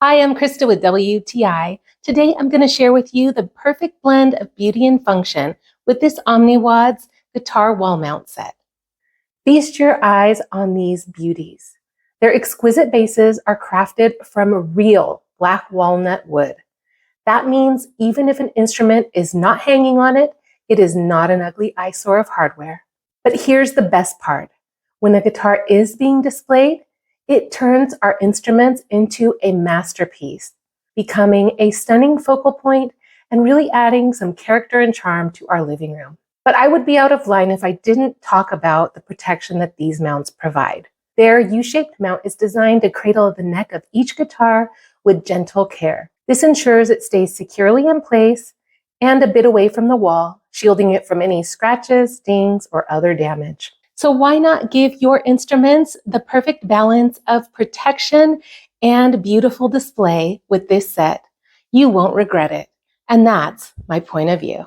Hi, I'm Krista with WTI. Today I'm going to share with you the perfect blend of beauty and function with this Onmiwod's guitar wall mount set. Feast your eyes on these beauties. Their exquisite bases are crafted from real black walnut wood. That means even if an instrument is not hanging on it, it is not an ugly eyesore of hardware. But here's the best part. When a guitar is being displayed, it turns our instruments into a masterpiece, becoming a stunning focal point and really adding some character and charm to our living room. But I would be out of line if I didn't talk about the protection that these mounts provide. Their U-shaped mount is designed to cradle the neck of each guitar with gentle care. This ensures it stays securely in place and a bit away from the wall, shielding it from any scratches, stings, or other damage. So why not give your instruments the perfect balance of protection and beautiful display with this set? You won't regret it. And that's my point of view.